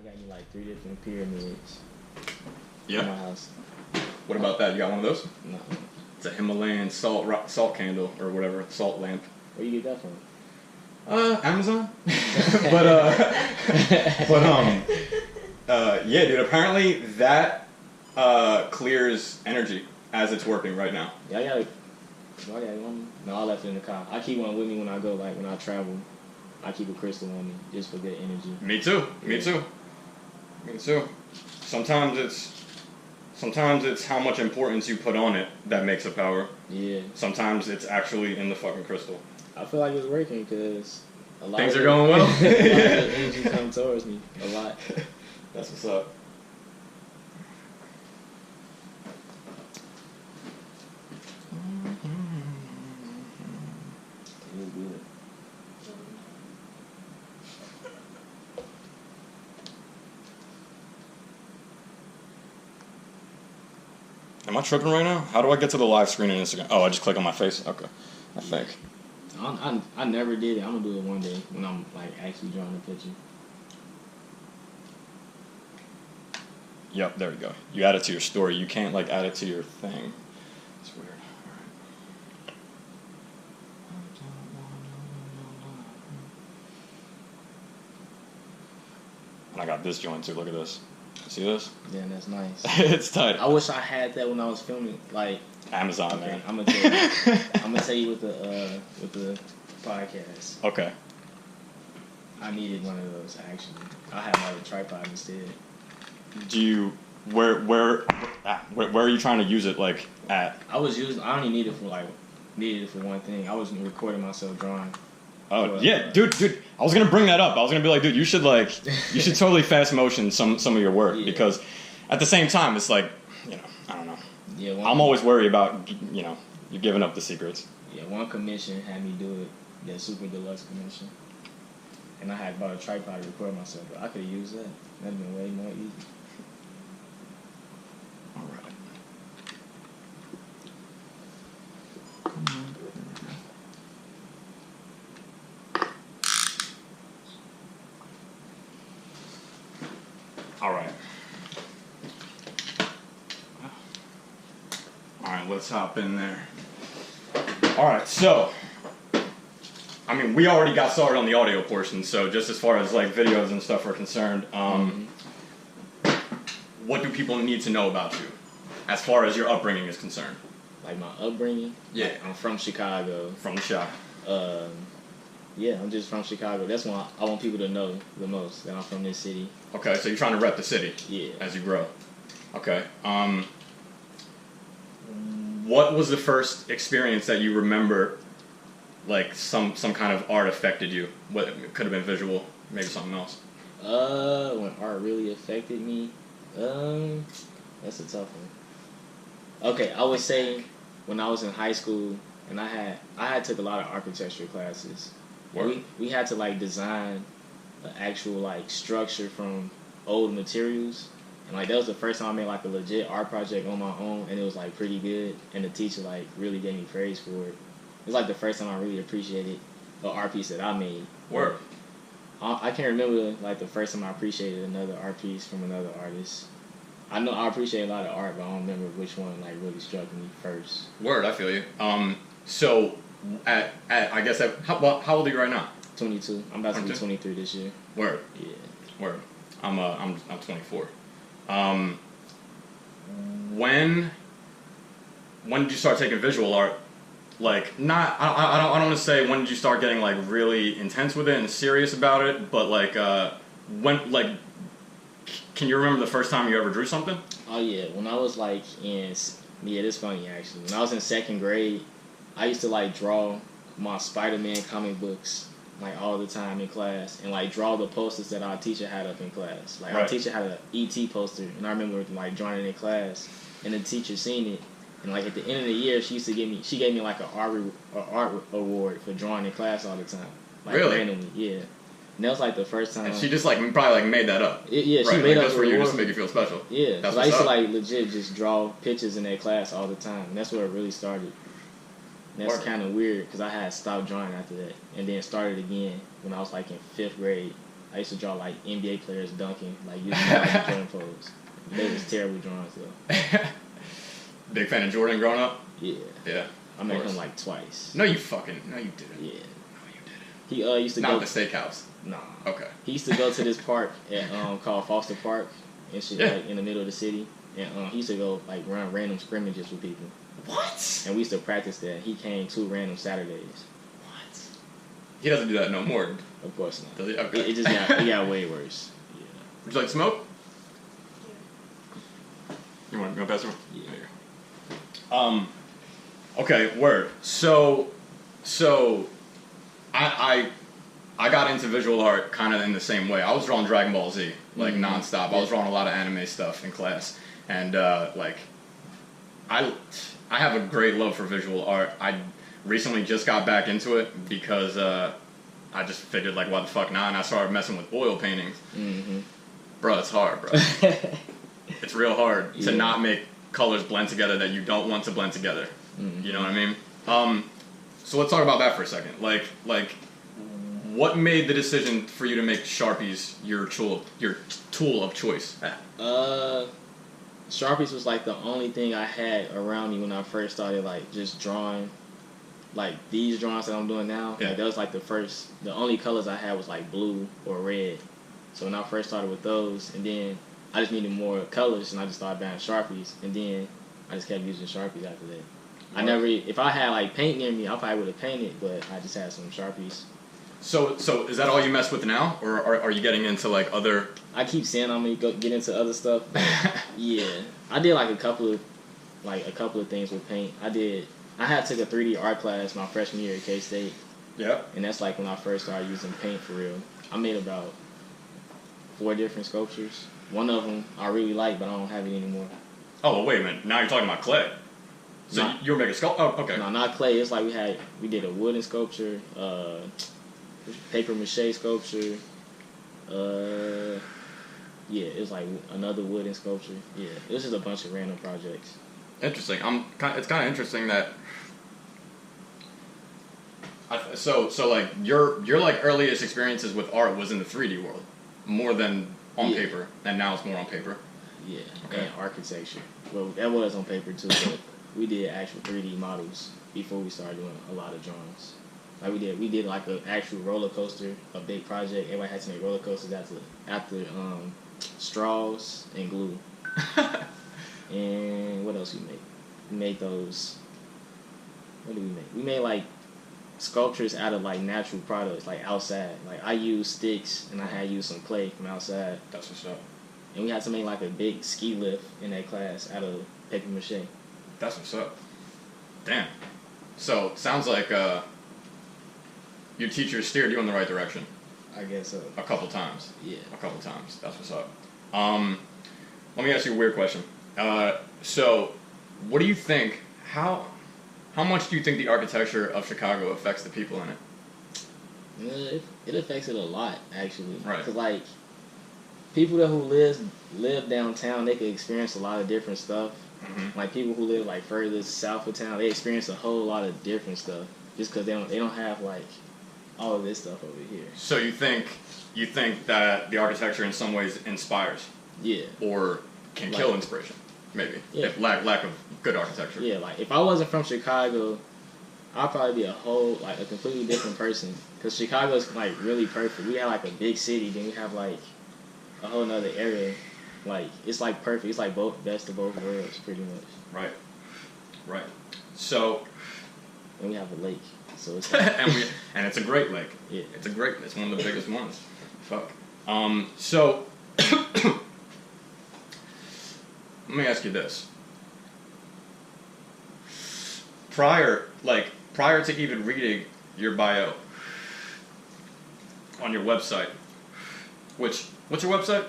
got me like 3 different pyramids. Yeah. In my house. What about that? You got one of those? No. It's a Himalayan salt candle or whatever, salt lamp. Where you get that from? Amazon. Yeah, dude. Apparently that clears energy as it's working right now. Yeah, I got one. No, I left it in the car. I keep one with me when I go, like when I travel. I keep a crystal on me just for good energy. Me too. Yeah. Me too. Me too. Sometimes it's how much importance you put on it that makes a power. Yeah. Sometimes it's actually in the fucking crystal. I feel like it's working because a lot things of are going well. A lot of the energy comes towards me a lot. That's what's up. Am I tripping right now? How do I get to the live screen on Instagram? Oh, I just click on my face? Okay. I think. I never did it. I'm going to do it one day when I'm like actually drawing a picture. Yep, there we go. You add it to your story. You can't like add it to your thing. It's weird. And I got this joint too. Look at this. See this? Yeah, that's nice. It's tight. I wish I had that when I was filming. Like Amazon, okay, man. I'm gonna tell you with the podcast. Okay. I needed one of those actually. I had my tripod instead. Do you where are you trying to use it like at? I only needed it for one thing. I was recording myself drawing. Oh yeah, dude. I was gonna bring that up. I was gonna be like, dude, you should totally fast motion some of your work because at the same time it's like, I don't know. Yeah. I'm always worried about you giving up the secrets. Yeah, one commission had me do it, that super deluxe commission, and I had bought a tripod to record myself, but I could have used that. That'd been way more easy. All right. All right, let's hop in there. All right, so, I mean, we already got started on the audio portion, so just as far as like videos and stuff are concerned, what do people need to know about you as far as your upbringing is concerned? Like my upbringing? Yeah. I'm from Chicago. From the shop. Yeah, I'm just from Chicago. That's why I want people to know the most, that I'm from this city. Okay, so you're trying to rep the city. Yeah. As you grow. Okay. What was the first experience that you remember, like some kind of art affected you? What it could have been visual, maybe something else. When art really affected me, that's a tough one. Okay, I would say when I was in high school and I had took a lot of architecture classes. We had to like design an actual like structure from old materials. And like that was the first time I made like a legit art project on my own, and it was like pretty good. And the teacher like really gave me praise for it. It was like the first time I really appreciated an art piece that I made. Work. I can't remember like the first time I appreciated another art piece from another artist. I know I appreciate a lot of art, but I don't remember which one like really struck me first. Word, I feel you. So at I guess how old are you right now? 22. I'm about to be 23 this year. Word. Yeah. Word. I'm 24. When did you start taking visual art? Like, I don't want to say when did you start getting like really intense with it and serious about it, but like when, like, can you remember the first time you ever drew something? Oh yeah, when I was like this is funny actually. When I was in 2nd grade, I used to like draw my Spider-Man comic books like all the time in class, and like draw the posters that our teacher had up in class. Like our teacher had an ET poster, and I remember like drawing it in class, and the teacher seen it, and like at the end of the year, she gave me like an art award for drawing in class all the time. Like really? Randomly, yeah. And that was like the first time. And she just like probably like made that up. Yeah, she made like, up just for you, just to make you feel special. Yeah, because I used to like legit just draw pictures in that class all the time, and that's where it really started. And that's kind of weird because I had stopped drawing after that, and then started again when I was like in 5th grade. I used to draw like NBA players dunking, like using like Jordan pose. They was terrible drawings though. Big fan of Jordan growing up? Yeah. Yeah. I met him like twice. No, you didn't. Yeah. No, you didn't. He used to Not go at the steakhouse. Nah. Okay. He used to go to this park at called Foster Park and shit, like in the middle of the city. And he used to go like run random scrimmages with people. What? And we used to practice that. He came 2 random Saturdays. What? He doesn't do that no more. Of course not. Does he? Okay. It just got way worse. Yeah. Would you like to smoke? You want to pass it? Yeah. There you go. Okay, word. So I got into visual art kind of in the same way. I was drawing Dragon Ball Z like nonstop. I was drawing a lot of anime stuff in class, and like I have a great love for visual art. I recently just got back into it because I just figured like why the fuck not, and I started messing with oil paintings. Mm-hmm. Bro, it's hard, bro. It's real hard to not make colors blend together that you don't want to blend together. Mm-hmm. You know what I mean? So let's talk about that for a second. Like, what made the decision for you to make Sharpies your tool of choice? Sharpies was like the only thing I had around me when I first started like just drawing. Like these drawings that I'm doing now, like that was like the only colors I had was like blue or red. So when I first started with those, and then I just needed more colors, and I just started buying Sharpies, and then I just kept using Sharpies after that. I never, if I had like paint near me, I probably would have painted, but I just had some Sharpies. So is that all you mess with now, or are you getting into like other? I keep saying I'm gonna get into other stuff. Yeah, I did like a couple of things with paint. I took a 3D art class my freshman year at K-State. Yeah. And that's like when I first started using paint for real. I made about 4 different sculptures. One of them I really like, but I don't have it anymore. Oh, well, wait a minute. Now you're talking about clay. So you were making sculpture? Oh, okay. No, not clay. It's like we did a wooden sculpture, paper mache sculpture. Yeah, it was like another wooden sculpture. Yeah, it was just a bunch of random projects. Interesting. It's kind of interesting that. So like your like earliest experiences with art was in the 3D world, more than on paper, and now it's more on paper. Yeah, and architecture. Well, that was on paper too, but we did actual 3D models before we started doing a lot of drawings. Like we did like an actual roller coaster, a big project. Everybody had to make roller coasters after straws and glue. And what else we made? We made those. What did we make? We made like sculptures out of like natural products, like outside. Like I used sticks and I had used some clay from outside. That's what's up. And we had to make like a big ski lift in that class out of paper mache. That's what's up. Damn. So sounds like your teacher steered you in the right direction. I guess so. A couple times. Yeah. A couple times. That's what's up. Let me ask you a weird question. So, what do you think? How much do you think the architecture of Chicago affects the people in it? It affects it a lot, actually. Right. Because like people who live downtown, they can experience a lot of different stuff. Mm-hmm. Like people who live like further south of town, they experience a whole lot of different stuff just because they don't have like all of this stuff over here. So you think that the architecture in some ways inspires? Yeah. Or can kill inspiration, maybe. Yeah. If lack of good architecture. Yeah, like if I wasn't from Chicago, I'd probably be a completely different person. Because Chicago's like really perfect. We have like a big city, then we have like a whole nother area. Like it's like perfect. It's like best of both worlds, pretty much. Right. So. And we have a lake, so it's like and it's a great lake. Yeah. It's one of the biggest ones. Fuck. So. Let me ask you this. Prior to even reading your bio on your website, what's your website?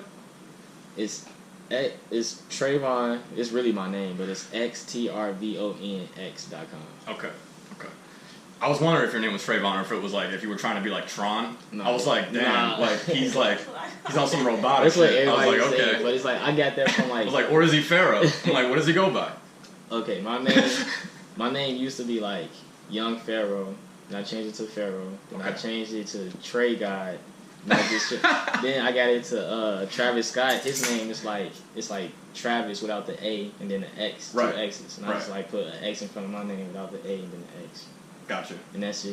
It's Travon. It's really my name, but it's xTRVONx.com. Okay. I was wondering if your name was Travon or if it was like if you were trying to be like Tron. No, I was like, damn, like he's on some robotic shit. I was like, okay. Saying, but it's like I got that from like. I was like, or is he Pharaoh? I'm like, what does he go by? Okay, my name used to be like Young Pharaoh, and I changed it to Pharaoh. And I changed it to Trey God, Like then I got into Travis Scott. His name is like Travis without the A and then the X, two X's, and I just like put an X in front of my name without the A and then the X. Gotcha. And that's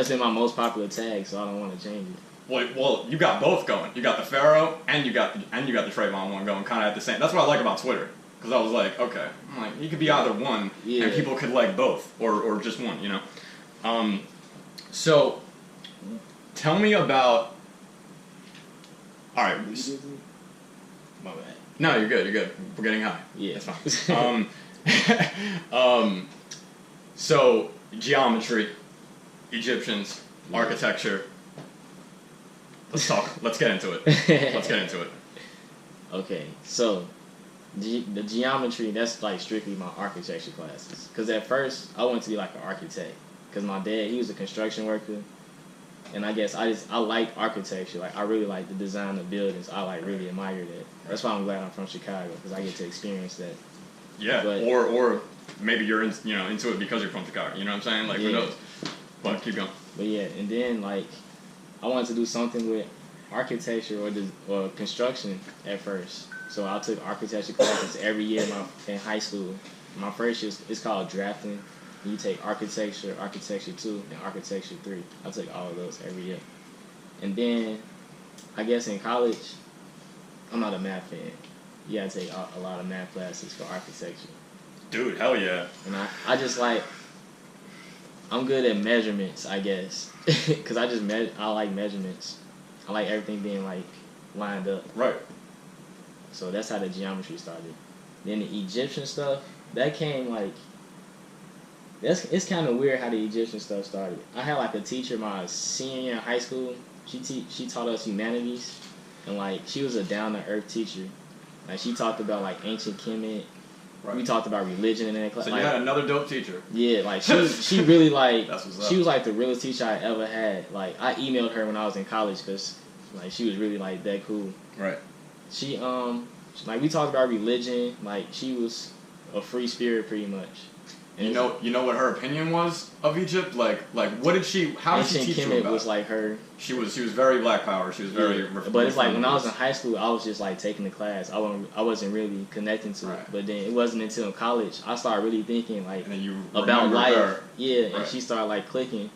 been my most popular tag, so I don't want to change it. Well, you got both going. You got the Pharaoh and you got the Travon one going kind of at the same. That's what I like about Twitter, because I was like, okay, I'm like, you could be either one, and people could like both or just one, you know. So tell me about. All right. My bad. No, you're good. You're good. We're getting high. Yeah, that's fine. So geometry, Egyptians, architecture. Let's talk. Let's get into it. Okay, so the geometry, that's like strictly my architecture classes. Because at first I wanted to be like an architect. Because my dad, he was a construction worker. And I guess I like architecture. Like, I really like the design of buildings. I like really admire that. That's why I'm glad I'm from Chicago, because I get to experience that. Yeah, but, or maybe you're into it because you're from Chicago. You know what I'm saying? Like, who knows? But keep going. But yeah, and then like I wanted to do something with architecture or construction at first. So I took architecture classes every year in high school. My first year is called drafting. You take architecture, architecture 2, and architecture 3. I took all of those every year. And then, I guess in college, I'm not a math fan. You gotta take a lot of math classes for architecture. Dude, hell yeah. And I just like, I'm good at measurements, I guess. Because I like measurements. I like everything being like lined up. Right. So that's how the geometry started. Then the Egyptian stuff, that came like, it's kind of weird how the Egyptian stuff started. I had like a teacher my senior year in high school. She taught us humanities, and like she was a down to earth teacher. Like she talked about like ancient Kemet. Right. We talked about religion in that class. So you had another dope teacher. Yeah, like she really like That's what's up. She was like the realest teacher I ever had. Like I emailed her when I was in college because like she was really like that cool. Right. She like we talked about religion. Like she was a free spirit pretty much. And you know what her opinion was of Egypt? Like what did she? How did she teach you about? Was like her. She was very Black Power. She was very. But it's like when I was in high school, I was just like taking the class. I wasn't really connecting to it. But then it wasn't until in college I started really thinking like about life. Her. Yeah, and she started like clicking.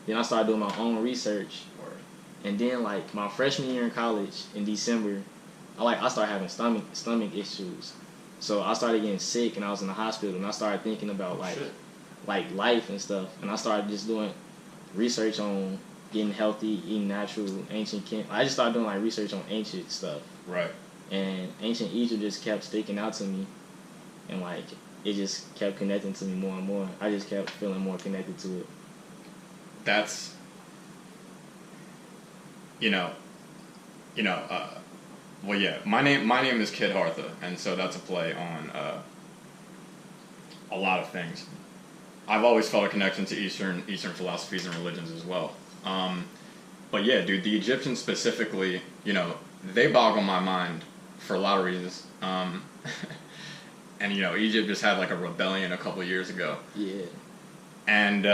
Then I started doing my own research. And then like my freshman year in college in December, I started having stomach issues. So I started getting sick and I was in the hospital and I started thinking about like life and stuff, and I started just doing research on getting healthy, eating natural, ancient Kemet. I just started doing like research on ancient stuff. Right. And ancient Egypt just kept sticking out to me, and like it just kept connecting to me more and more. I just kept feeling more connected to it. That's well, yeah. My name is Kid Hartha, and so that's a play on a lot of things. I've always felt a connection to Eastern philosophies and religions as well. But yeah, dude, the Egyptians specifically, they boggle my mind for a lot of reasons. And Egypt just had like a rebellion a couple of years ago. Yeah. And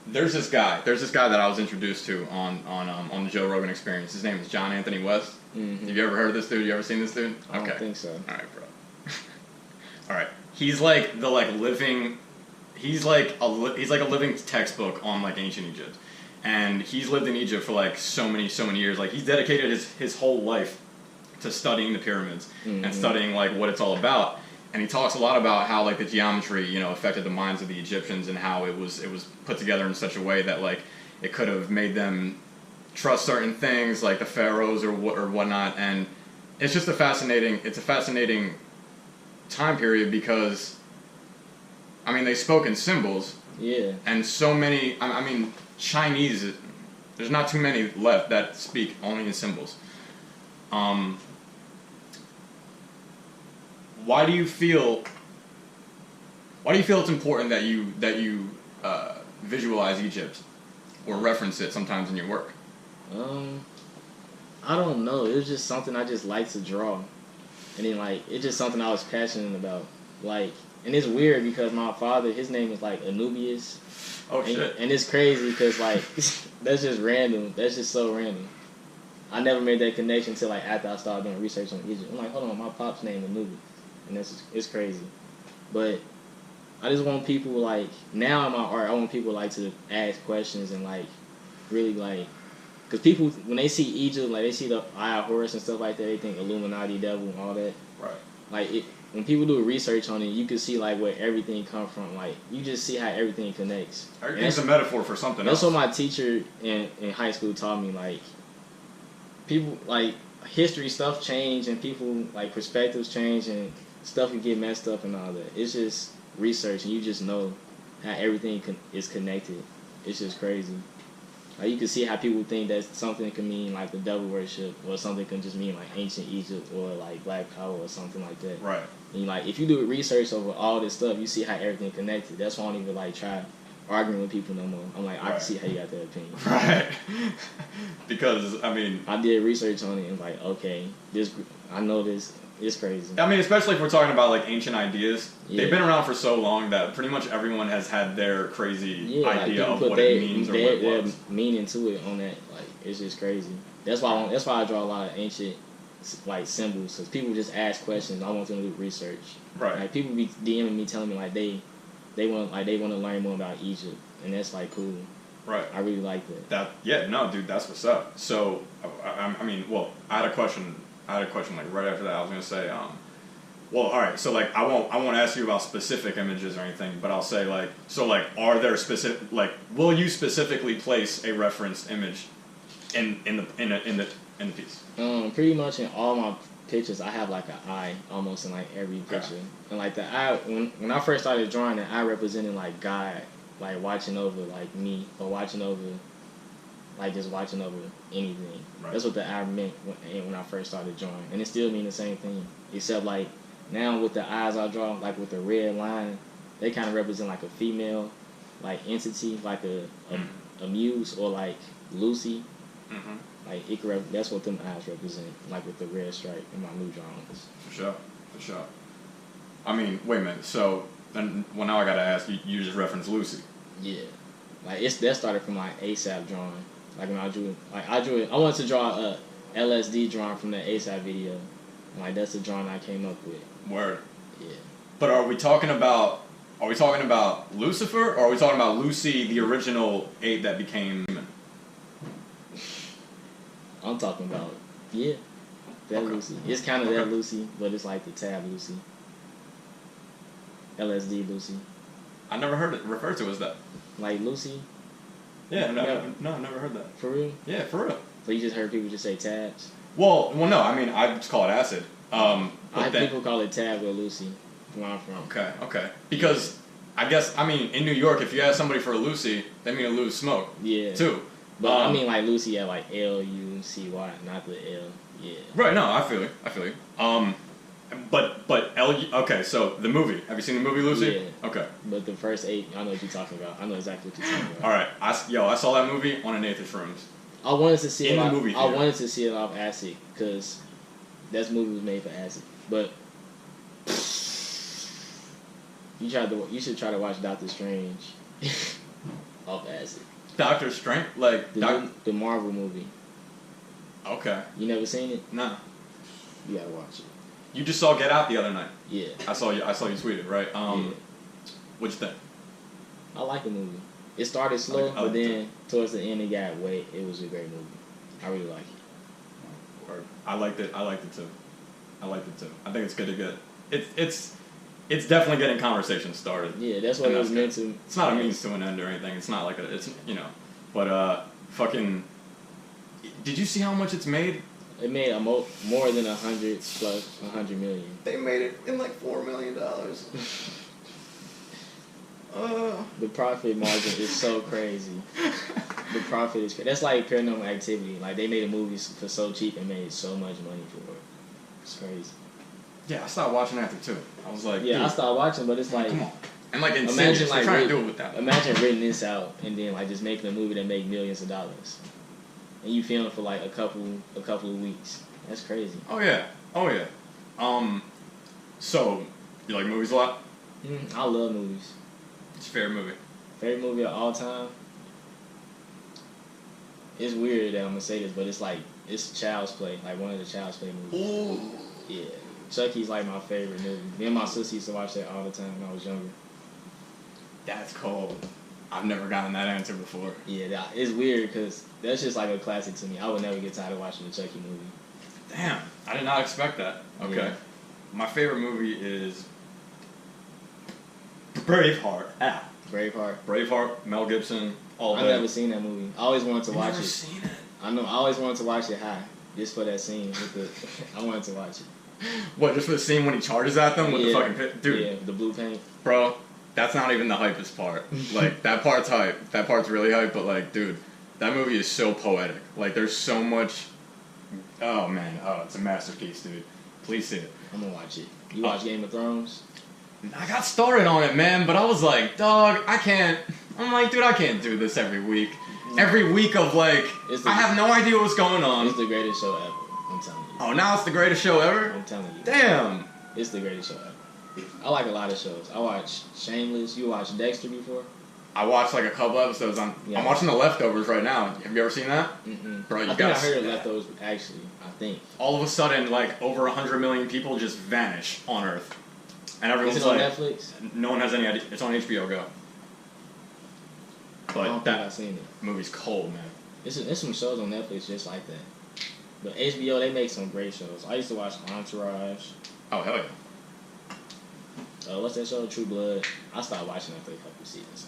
there's this guy that I was introduced to on the Joe Rogan Experience. His name is John Anthony West. Mm-hmm. Have you ever heard of this dude? You ever seen this dude? I don't think so. All right, bro. All right. He's like the living. He's like a living textbook on like ancient Egypt, and he's lived in Egypt for like so many years. Like he's dedicated his whole life to studying the pyramids and studying like what it's all about. And he talks a lot about how like the geometry, affected the minds of the Egyptians and how it was put together in such a way that like it could have made them trust certain things, like the pharaohs or whatnot. And it's just a fascinating time period because, I mean, they spoke in symbols. Yeah. And so many. I mean, Chinese. There's not too many left that speak only in symbols. Why do you feel it's important that you visualize Egypt or reference it sometimes in your work? I don't know. It was just something I just like to draw, and then like it's just something I was passionate about. Like and it's weird because my father, his name is like Anubius. Oh shit. And it's crazy because like that's just random. That's just so random. I never made that connection until like after I started doing research on Egypt. I'm like, hold on, my pop's name is Anubius, and it's crazy. But I just want people like now in my art, I want people like to ask questions and like really like, because people when they see Egypt, like they see the Eye of Horus and stuff like that, they think Illuminati, devil, and all that. Right. Like when people do research on it, you can see like where everything comes from. Like you just see how everything connects. Everything's a metaphor for something else. That's what my teacher in high school taught me. Like people like history stuff change and people like perspectives change and stuff can get messed up and all that. It's just research and you just know how everything is connected. It's just crazy. Like you can see how people think that something can mean like the devil worship, or something can just mean like ancient Egypt or like Black Power or something like that. Right. And like if you do research over all this stuff, you see how everything connected. That's why I don't even like try arguing with people no more. I'm like, I can see how you got that opinion. Right. Because I mean, I did research on it and like, okay, I know this. It's crazy. I mean, especially if we're talking about like ancient ideas, they've been around for so long that pretty much everyone has had their crazy idea of what it means or what it was. Their meaning to it on that, like it's just crazy. That's why I draw a lot of ancient like symbols, because people just ask questions. I want them to do research. Right. Like people be DMing me telling me like they want to learn more about Egypt, and that's like cool. Right. I really like that. Dude, that's what's up. So, I mean, well, I had a question like right after that. I was gonna say, well, all right. So like, I won't ask you about specific images or anything, but I'll say like, so like, are there specific like, will you specifically place a referenced image in the piece? Pretty much in all my pictures, I have like an eye almost in like every picture, and like the eye when I first started drawing, the eye represented like God, like watching over like me, or watching over. Like just watching over anything. Right. That's what the eye meant when I first started drawing, and it still means the same thing. Except like now with the eyes I draw, like with the red line, they kind of represent like a female, like entity, like a muse or like Lucy. Mm-hmm. Like that's what them eyes represent, like with the red stripe in my new drawings. For sure. I mean, wait a minute. So then, well, now I gotta ask you. You just referenced Lucy. Yeah, like that started from my ASAP drawing. Like when I drew it, I wanted to draw a LSD drawing from the ASAP video. And like that's the drawing I came up with. Word. Yeah. But are we talking about Lucifer, or are we talking about Lucy, the original ape that became human? I'm talking about that Lucy. It's kind of that Lucy, but it's like the tab Lucy. LSD Lucy. I never heard it referred to as that. Like Lucy. Yeah, no, I've never heard that. For real? Yeah, for real. So you just heard people just say tabs? Well, no. I mean, I just call it acid. People call it tab or Lucy. Where I'm from. Okay. Because I guess in New York, if you ask somebody for a Lucy, they mean a lose smoke. Yeah. Too. But I mean like Lucy at like LUCY, not the L. Yeah. Right. No, I feel you. But okay, so the movie. Have you seen the movie Lucy? Yeah. Okay. But the first 8, I know what you're talking about. I know exactly what you're talking about. All right. I saw that movie on a Nathan Shrooms. I wanted to see in the movie theater. I wanted to see it off acid because that movie was made for acid. But you should try to watch Doctor Strange off acid. Doctor Strange, like the Marvel movie. Okay. You never seen it? No. You gotta watch it. You just saw Get Out the other night. Yeah. I saw you tweet it, right? Yeah. What'd you think? I like the movie. It started slow, but then towards the end it was a great movie. I really like it. I liked it too. I think it's good to get it's definitely getting conversation started. Yeah, that's what it was meant to. It's not a means to an end or anything. It's not like but fucking. Did you see how much it's made? It made more than 100 plus 100 million. They made it in like $4 million. The profit margin is so crazy. The profit is that's like Paranormal Activity. Like they made a movie for so cheap and made so much money for it. It's crazy. Yeah, I started watching after too. I was like, I started watching, but it's like, come on. And like imagine like trying to do it with that. Imagine renting this out and then like just making a movie that make millions of dollars. And you film for like a couple of weeks. That's crazy. Oh yeah. So you like movies a lot? I love movies. It's a favorite movie. Favorite movie of all time? It's weird that I'm gonna say this, but it's like it's Child's Play, like one of the Child's Play movies. Ooh. Yeah, Chucky's like my favorite movie. Me and my sister used to watch that all the time when I was younger. That's cold. I've never gotten that answer before. Yeah, it's weird because that's just like a classic to me. I would never get tired of watching the Chucky movie. Damn, I did not expect that. Okay. Yeah. My favorite movie is Braveheart. Braveheart, Mel Gibson, all I've day. never seen that movie. I always wanted to watch Never it. seen it? I know. I always wanted to watch it high, just for that scene with the. I wanted to watch it. What, just for the scene when he charges at them with the fucking pit? Dude. Yeah, the blue paint. Bro, that's not even the hypest part. Like, that part's hype. That part's really hype, but, like, dude, that movie is so poetic. Like, there's so much... Oh, man. Oh, it's a masterpiece, dude. Please see it. I'm gonna watch it. You watch Game of Thrones? I got started on it, man, but I was like, dog, I can't... I'm like, dude, I can't do this every week. Every week of, like, I have no idea what's going on. It's the greatest show ever. I'm telling you. Oh, now it's the greatest show ever? I'm telling you. Damn. It's the greatest show ever. I like a lot of shows. I watch Shameless. You watched Dexter before? I watched like a couple episodes on. Yeah. I'm watching The Leftovers right now. Have you ever seen that? Bro, you got. I heard Leftovers actually. I think. All of a sudden, like over 100 million people just vanish on Earth, and everyone's Is it on like, Netflix? No one has any idea. It's on HBO Go. I But don't think I've seen it. movie's cold, man. There's some shows on Netflix just like that. But HBO, they make some great shows. I used to watch Entourage. Oh hell yeah. What's that show? True Blood. I stopped watching after a couple seasons.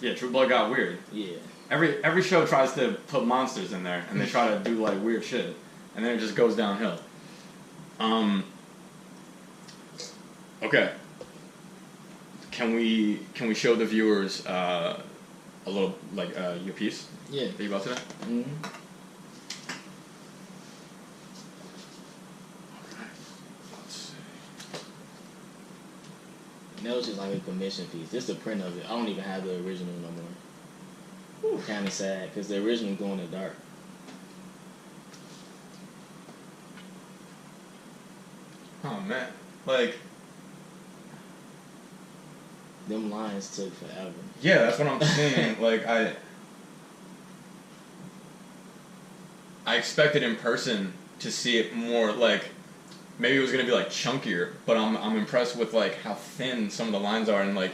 Yeah, True Blood got weird. Yeah. Every show tries to put monsters in there, and they try to do like weird shit, and then it just goes downhill. Okay. Can we show the viewers a little like your piece? Yeah. That you about today? Mm-hmm. Let's see. And that was just like a commission piece. Just the print of it. I don't even have the original no more. Kind of sad because the original go in the dark. Oh man, like. Them lines took forever. Yeah, that's what I'm saying. Like I expected in person to see it more like maybe it was gonna be like chunkier, but I'm impressed with like how thin some of the lines are and like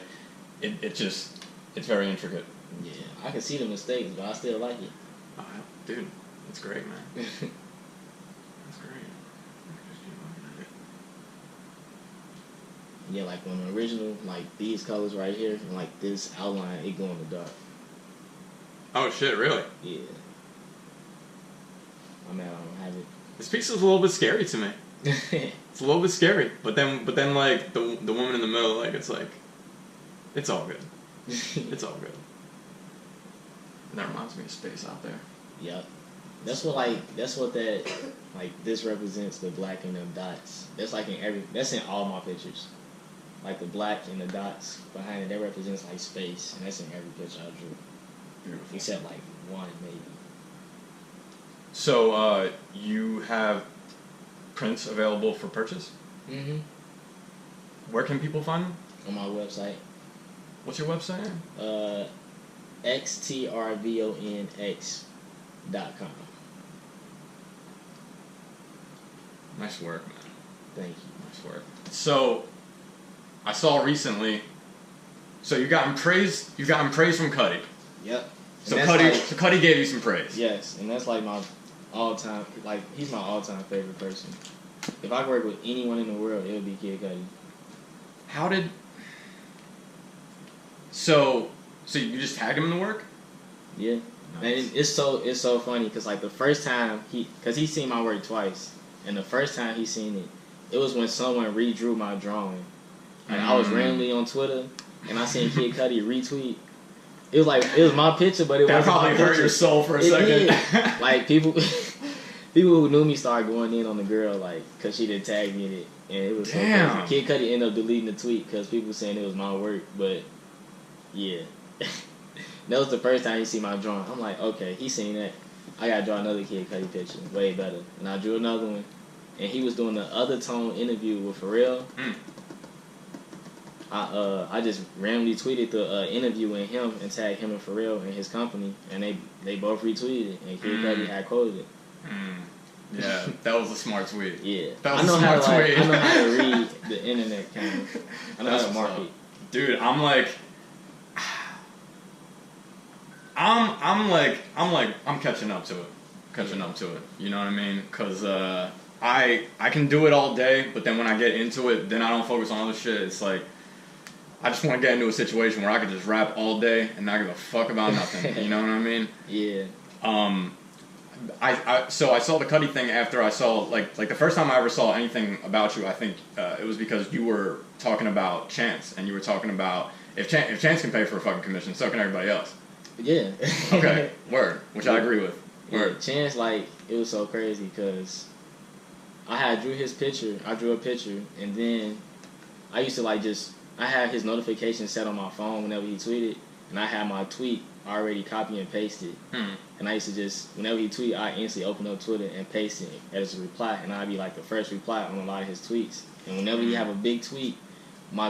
it's very intricate. Yeah, I can see the mistakes, but I still like it. Oh, dude, it's great, man. That's great. Yeah, like on the original, like these colors right here, and like this outline, it go in the dark. Oh shit, really? Yeah. I'm mad I don't have This piece is a little bit scary to me. it. It's a little bit scary, but then like the woman in the middle, like it's all good. It's all good. And that reminds me of space out there. Yep. That's what that this represents the black and the dots. That's like that's in all my pictures. Like the black and the dots behind it, that represents like space, and that's in every picture I drew. Beautiful. Except like one maybe. So you have prints available for purchase? Mm-hmm. Where can people find them? On my website. What's your website? xTRVONx.com. Nice work, man. Thank you. Nice work. So, I saw recently. So you got praise. You got praise from Cudi. Yep. So Cudi gave you some praise. Yes, and that's like my all-time. Like he's my all-time favorite person. If I could work with anyone in the world, it would be Kid Cudi. How did? So you just tagged him in the work? Yeah. Nice. And it's so funny because like the first time because he's seen my work twice, and the first time he seen it, it was when someone redrew my drawing. Like I was randomly on Twitter, and I seen Kid Cudi retweet. It was my picture, but it that wasn't probably my hurt picture. your soul for a second. Did. Like people who knew me started going in on the girl, like because she didn't tag me in it, and it was Damn. so crazy. Kid Cudi ended up deleting the tweet because people were saying it was my work, but yeah. That was the first time he seen my drawing. I'm like, okay, he seen that. I gotta draw another Kid Cudi picture, way better. And I drew another one, and he was doing the Other Tone interview with Pharrell. I just randomly tweeted the interview with him and tagged him and Pharrell and his company, and they both retweeted it, and Kid Cudi had quoted it. Yeah, that was a smart tweet. Yeah, that was a smart tweet. I know how to read the internet kind of. I know how to market. Dude, I'm catching up to it. You know what I mean? Cause I can do it all day, but then when I get into it, then I don't focus on other shit. It's like I just want to get into a situation where I can just rap all day and not give a fuck about nothing. You know what I mean? Yeah. So I saw the Cudi thing after I saw like the first time I ever saw anything about you. I think it was because you were talking about Chance, and you were talking about if Chance can pay for a fucking commission, so can everybody else. Yeah. Okay. Word. Which I agree with. Word. Yeah, Chance, like, it was so crazy because I drew a picture, and then I used to I had his notifications set on my phone whenever he tweeted, and I had my tweet already copy and pasted. And I used to just, whenever he tweeted, I instantly open up Twitter and paste it as a reply, and I'd be like the first reply on a lot of his tweets. And whenever you have a big tweet, my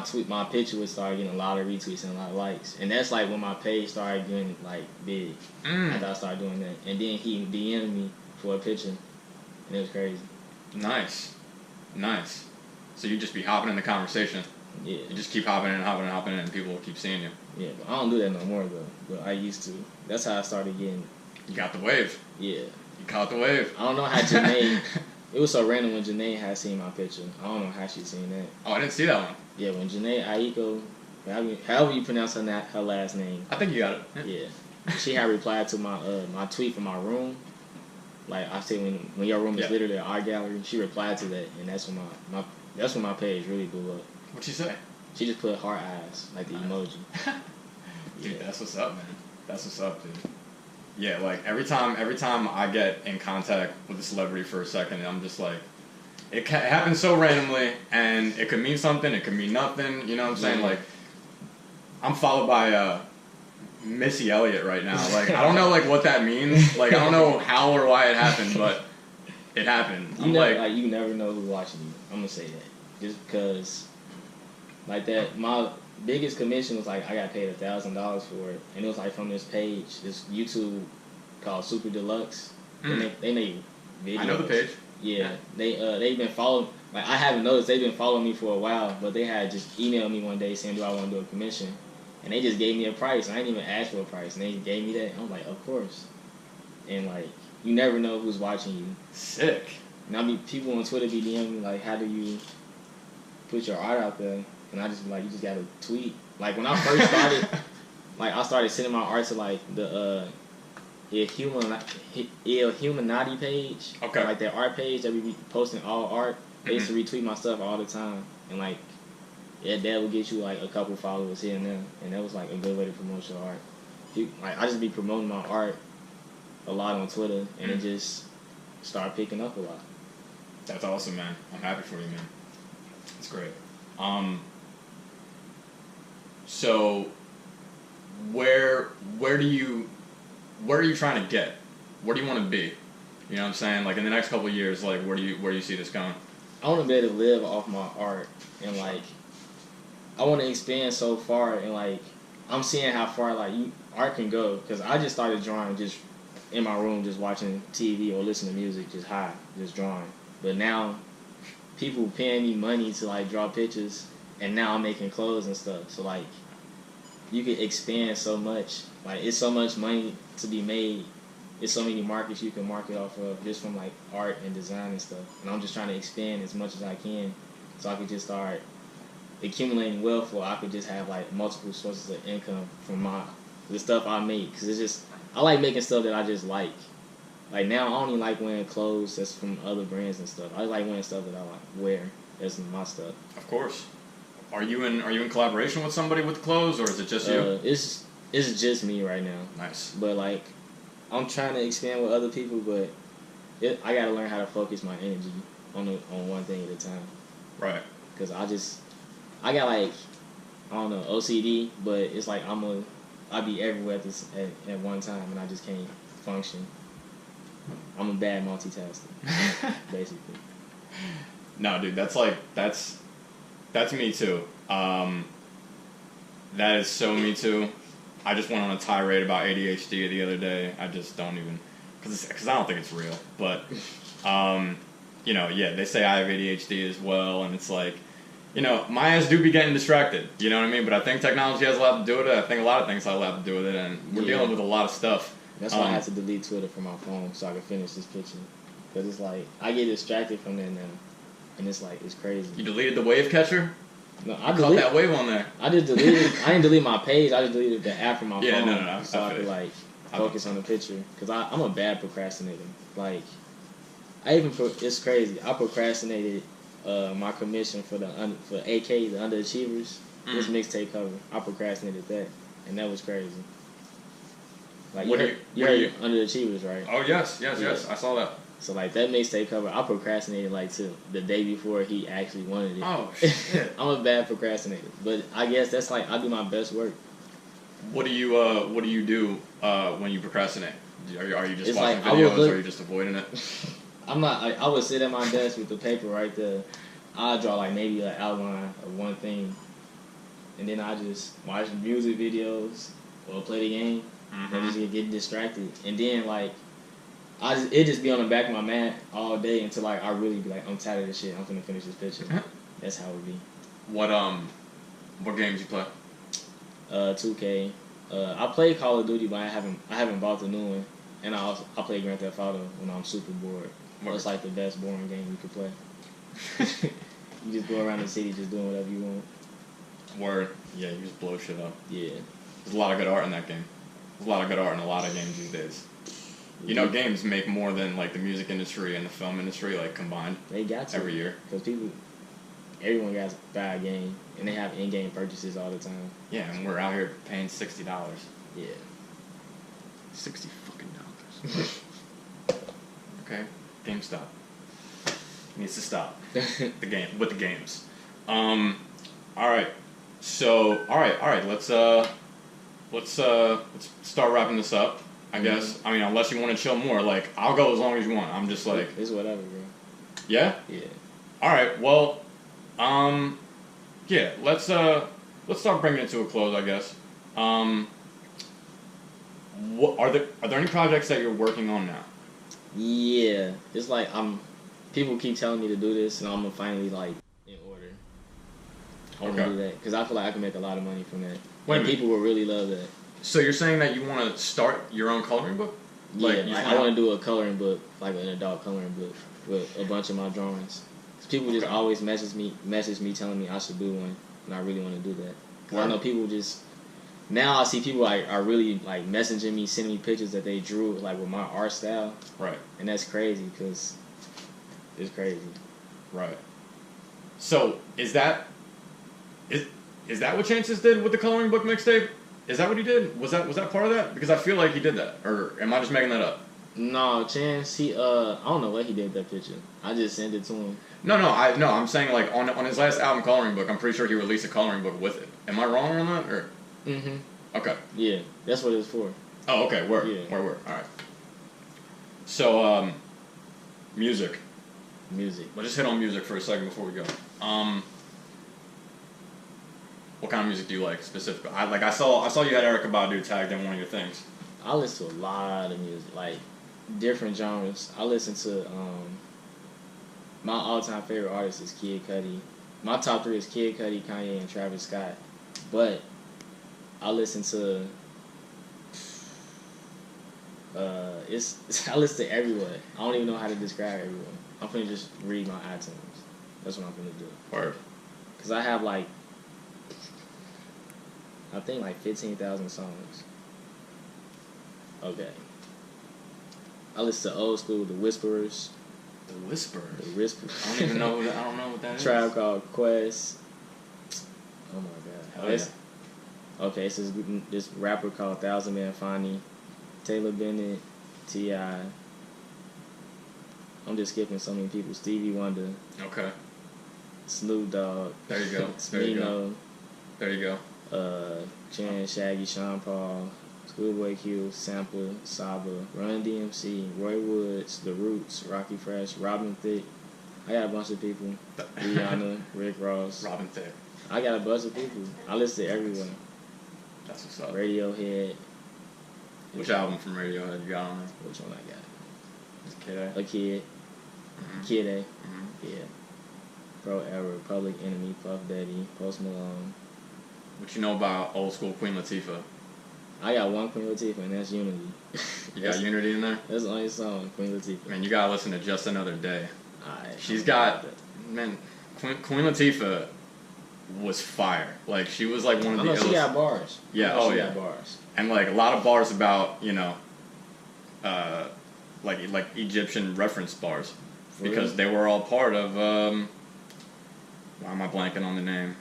picture would start getting a lot of retweets and a lot of likes. And that's like when my page started getting like big. After I started doing that. And then he DM'd me for a picture, and it was crazy. Nice. So you just be hopping in the conversation. Yeah. You just keep hopping in, and people will keep seeing you. Yeah, but I don't do that no more though. But I used to. That's how I started getting. You got the wave. Yeah. You caught the wave. I don't know how Jhene. It was so random when Jhene had seen my picture. I don't know how she seen that. Oh, I didn't see that one. Yeah, when Jhene Aiko, however you pronounce her last name. I think you got it. Yeah. She had replied to my tweet from my room. Like I said, when your room is literally an art gallery, she replied to that, and that's when my page really blew up. What'd she say? She just put heart eyes, like the emoji. Dude, that's what's up, man. That's what's up, dude. Yeah, like every time I get in contact with a celebrity for a second, I'm just like, it happens so randomly, and it could mean something, it could mean nothing. You know what I'm saying? Like, I'm followed by Missy Elliott right now. Like, I don't know like what that means. Like, I don't know how or why it happened, but it happened. You never know who's watching you. I'm gonna say that just because, like that. My biggest commission was like I got paid $1,000 for it, and it was like from this page, this YouTube called Super Deluxe. They make videos. I know the page. Yeah, they've been following. Like I haven't noticed they've been following me for a while, but they had just emailed me one day saying, "Do I want to do a commission?" And they just gave me a price. I didn't even ask for a price, and they gave me that. I'm like, of course. And like, you never know who's watching you. Sick. And people on Twitter be DMing me like, "How do you put your art out there?" And I just be like, "You just gotta tweet." Like when I first started, like I started sending my art to like the Illuminati page. Okay. Like that art page that we be posting all art. They used to retweet my stuff all the time, and like, yeah, that would get you like a couple followers here and there, and that was like a good way to promote your art. Like I just be promoting my art a lot on Twitter, and it just started picking up a lot. That's awesome, man. I'm happy for you, man. That's great. So where are you trying to get? Where do you want to be? You know what I'm saying? Like in the next couple of years, like where do you see this going? I want to be able to live off my art, and like I want to expand so far, and like I'm seeing how far like art can go, because I just started drawing just in my room, just watching TV or listening to music, just high, just drawing. But now people paying me money to like draw pictures, and now I'm making clothes and stuff. So like you can expand so much. Like it's so much money to be made. It's so many markets you can market off of just from like art and design and stuff. And I'm just trying to expand as much as I can, so I could just start accumulating wealth, or I could just have like multiple sources of income from the stuff I make. Because it's just, I like making stuff that I just like. Like now I only like wearing clothes that's from other brands and stuff. I like wearing stuff that I like wear. That's my stuff. Of course. Are you in collaboration with somebody with clothes, or is it just you? It's just me right now. Nice. But like I'm trying to expand with other people, but I gotta learn how to focus my energy on one thing at a time. Right. Because I got like, I don't know, OCD, but it's like I'll be everywhere at one time, and I just can't function. I'm a bad multitasker, basically. No, dude, that's me too. That is so me too. I just went on a tirade about ADHD the other day. I just don't even, because I don't think it's real. But, you know, yeah, they say I have ADHD as well, and it's like, you know, my ass do be getting distracted. You know what I mean? But I think technology has a lot to do with it. I think a lot of things have a lot to do with it, and we're dealing with a lot of stuff. That's why I had to delete Twitter from my phone so I could finish this picture. Because it's like, I get distracted from that now. And it's like, it's crazy. You deleted the wave catcher? No, I caught that wave on there. I just deleted. I didn't delete my page. I just deleted the app from my phone. No. So I could like focus on the picture. Because I'm a bad procrastinator. Like, it's crazy. I procrastinated my commission for for AK, the Underachievers. This mixtape cover. I procrastinated that, and that was crazy. Like, you heard Underachievers, right? Oh yes. I saw that. So like that mixtape cover, I procrastinated like to the day before he actually wanted it. Oh shit! I'm a bad procrastinator, but I guess that's like I do my best work. What do you do when you procrastinate? Are you just It's watching like, videos, or are you just avoiding it? I'm not. I would sit at my desk with the paper right there. I draw like maybe an outline of one thing, and then I just watch music videos or play the game. Mm-hmm. And just get distracted, and then like. It just be on the back of my mind all day until like I really be like, I'm tired of this shit. I'm finna finish this picture. That's how it be. What games you play? 2K. I play Call of Duty, but I haven't bought the new one. And I play Grand Theft Auto when I'm super bored. It's like the best boring game you could play. You just go around the city just doing whatever you want. Word. Yeah, you just blow shit up. Yeah. There's a lot of good art in that game. There's a lot of good art in a lot of games these days. You know, games make more than like the music industry and the film industry like combined. They got to every year because everyone got to buy a game and they have in-game purchases all the time. Yeah, and we're out here paying $60. Yeah, $60 fucking dollars. Okay, GameStop needs to stop the games. All right. So all right. Let's start wrapping this up. I guess. I mean, unless you want to chill more, like, I'll go as long as you want. I'm just like... It's whatever, bro. Yeah? Yeah. Alright, well, yeah, let's start bringing it to a close, I guess. What are there any projects that you're working on now? Yeah. It's like, people keep telling me to do this, and I'm finally, like, in order. I want to do that, because I feel like I can make a lot of money from that. And people will really love that. So you're saying that you want to start your own coloring book? Like, I want to do a coloring book, like an adult coloring book, with a bunch of my drawings. People just always message me telling me I should do one, and I really want to do that. Because I know people just... Now I see people like are really like messaging me, sending me pictures that they drew like with my art style. Right. And that's crazy because it's crazy. Right. So is that what Chances did with the coloring book mixtape? Is that what he did? Was that part of that? Because I feel like he did that. Or am I just making that up? No, Chance, I don't know what he did with that picture. I just sent it to him. No, I'm saying like on his last album, Coloring Book, I'm pretty sure he released a coloring book with it. Am I wrong on that? Or? Mm-hmm. Okay. Yeah, that's what it's for. Oh, okay. Word. Yeah. Word. All right. So, music. Let's just hit on music for a second before we go. What kind of music do you like specifically? I saw you had Erykah Badu tagged in one of your things. I listen to a lot of music, like different genres. I listen to my all-time favorite artist is Kid Cudi. My top 3 is Kid Cudi, Kanye, and Travis Scott. But I listen to I listen to everyone. I don't even know how to describe everyone. I'm finna just read my iTunes. That's what I'm finna do. Word. Cause I have like I think like 15,000 songs. Okay. I listen to old school, The Whisperers. The Whisperers? The Whisperers. I don't even know. I don't know what that is. Tribe Called Quest. Oh my god. Oh, yeah. Okay, it's this rapper called Thousand Man Fani, Taylor Bennett, T.I. I'm just skipping so many people. Stevie Wonder. Okay. Snoop Dogg. There you go. There you go. Chan, Shaggy, Sean Paul, Schoolboy Q, Sampler, Saba, Run DMC, Roy Woods, The Roots, Rocky Fresh, Robin Thicke. I got a bunch of people. Rihanna, Rick Ross. Robin Thicke. I got a bunch of people. I listen to everyone. That's what's up. Radiohead. Which album from Radiohead you got on there? Which one I got? Is it Kid A? A Kid. Mm-hmm. Kid A. Mm-hmm. Yeah. Pro Era, Public Enemy, Puff Daddy, Post Malone. What you know about old school Queen Latifah? I got one Queen Latifah, and that's Unity. You got Unity in there? That's the only song, Queen Latifah. Man, you gotta listen to Just Another Day. Alright. She's got, man, Queen Latifah was fire. Like, she was like one of the I know she got bars. Yeah, she got bars. And like a lot of bars about, you know, like Egyptian reference bars. For Because real? they were all part of, why am I blanking on the name?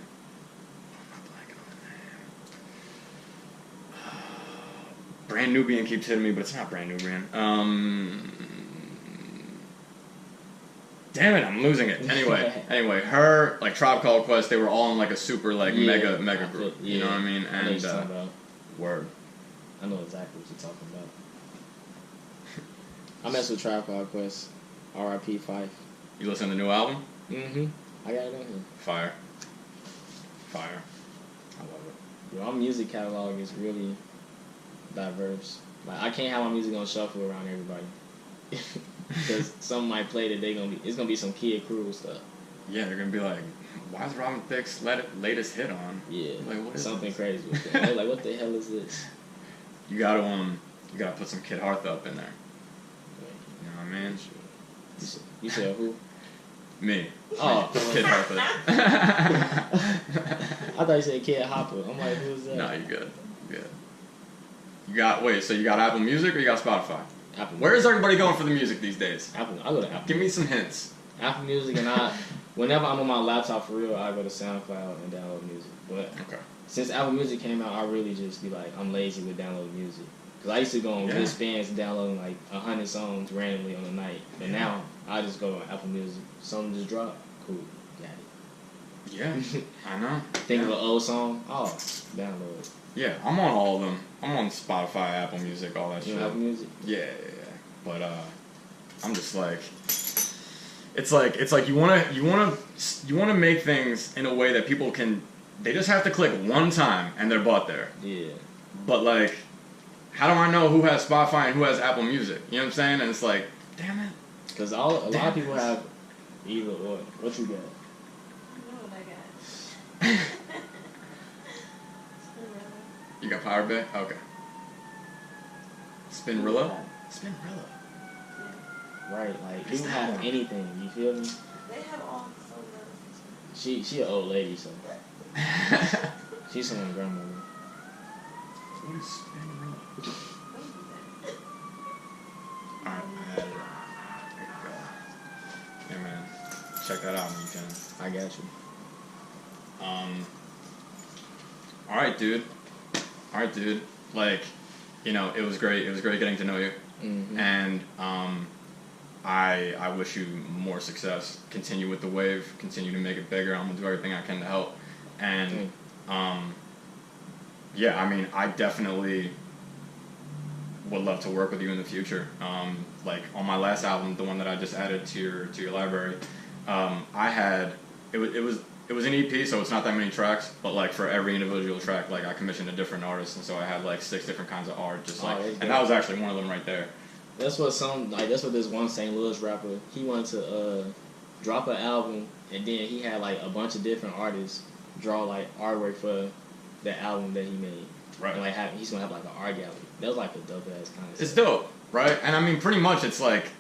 Brand Nubian keeps hitting me, but it's not Brand Nubian. Damn it, I'm losing it. Anyway, her, like, Tribe Called Quest, they were all in, like, a super, like, mega group. You know what I mean? I know what you're talking about. Word. I know exactly what you're talking about. I mess with Tribe Called Quest. R.I.P. Fife. You listen to the new album? Mm-hmm. I got it on here. Fire. I love it. Yo, our music catalog is really diverse. Like, I can't have my music on shuffle around everybody. Because some might play that it's gonna be some Kid Cruel stuff. Yeah, they're gonna be like, why is Robin Thicke's latest hit on? Yeah, like, what is something this? crazy with them. They're like, what the hell is this? You gotta put some Kid Hartha up in there. You know what I mean? You said who? Me. Oh, Kid Hartha. I thought you said Kid Hopper. I'm like, who's that? No, you good. So you got Apple Music or you got Spotify? Apple. Where is everybody going for the music these days? Apple. I go to Apple. Give me some hints. Apple Music, and whenever I'm on my laptop for real, I go to SoundCloud and download music. But Okay. since Apple Music came out, I really just be like, I'm lazy with downloading music. Because I used to go on Good Spins and downloading like 100 songs randomly on the night. But now, I just go on Apple Music. Something just dropped. Cool. Got it. Yeah, I know. Think of an old song. Oh, download it. Yeah, I'm on all of them. I'm on Spotify, Apple Music, all that You shit. know Apple Music? Yeah. But I'm just like, it's like you wanna make things in a way that people can. They just have to click one time and they're bought there. Yeah. But like, how do I know who has Spotify and who has Apple Music? You know what I'm saying? And it's like, damn it. Because a lot of people have either or. What you got? I know what I got. You got Power Bay? Okay. Spinrilla? Spinrilla. Right, like people have anything, you feel me? They have all so much. She an old lady, so she's someone's grandmother. What is Spinrilla? Alright, there you go. Yeah, man. Check that out when you can. I got you. Alright, dude. Like, you know, it was great. It was great getting to know you. Mm-hmm. And I wish you more success. Continue with the wave. Continue to make it bigger. I'm gonna do everything I can to help. And yeah, I mean, I definitely would love to work with you in the future. Like on my last album, the one that I just added to your library, I had it was an EP, so it's not that many tracks, but like for every individual track, like I commissioned a different artist, and so I had like 6 different kinds of art, just like, and that was actually one of them right there. That's what this one St. Louis rapper, he wanted to drop an album, and then he had like a bunch of different artists draw like artwork for the album that he made. Right. And like he's gonna have like an art gallery. That was like a dope ass concept. It's dope, right? And I mean, pretty much, it's like,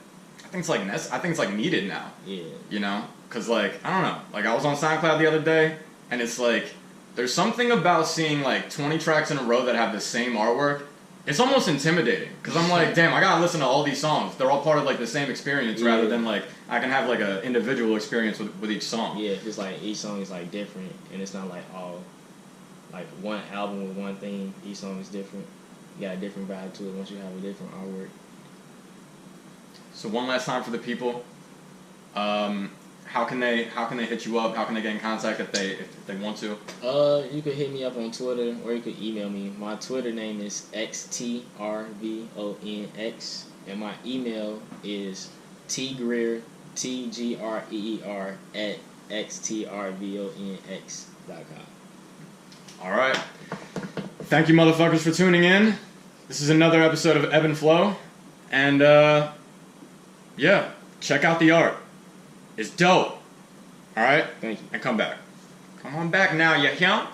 I think it's like needed now. Yeah. You know, because like I don't know, like I was on SoundCloud the other day, and it's like there's something about seeing like 20 tracks in a row that have the same artwork. It's almost intimidating because I'm like, damn, I gotta listen to all these songs. They're all part of like the same experience, rather than like I can have like an individual experience with each song. Yeah, it's like each song is like different, and it's not like all like one album with one theme. Each song is different. You got a different vibe to it once you have a different artwork. So one last time for the people, how can they hit you up? How can they get in contact if they want to? You could hit me up on Twitter, or you could email me. My Twitter name is xTRVONx, and my email is tgreer @xtrvonx.com. All right. thank you, motherfuckers, for tuning in. This is another episode of Ebon Flow. And, yeah, check out the art. It's dope. Alright? Thank you. And come back. Come on back now, you hear?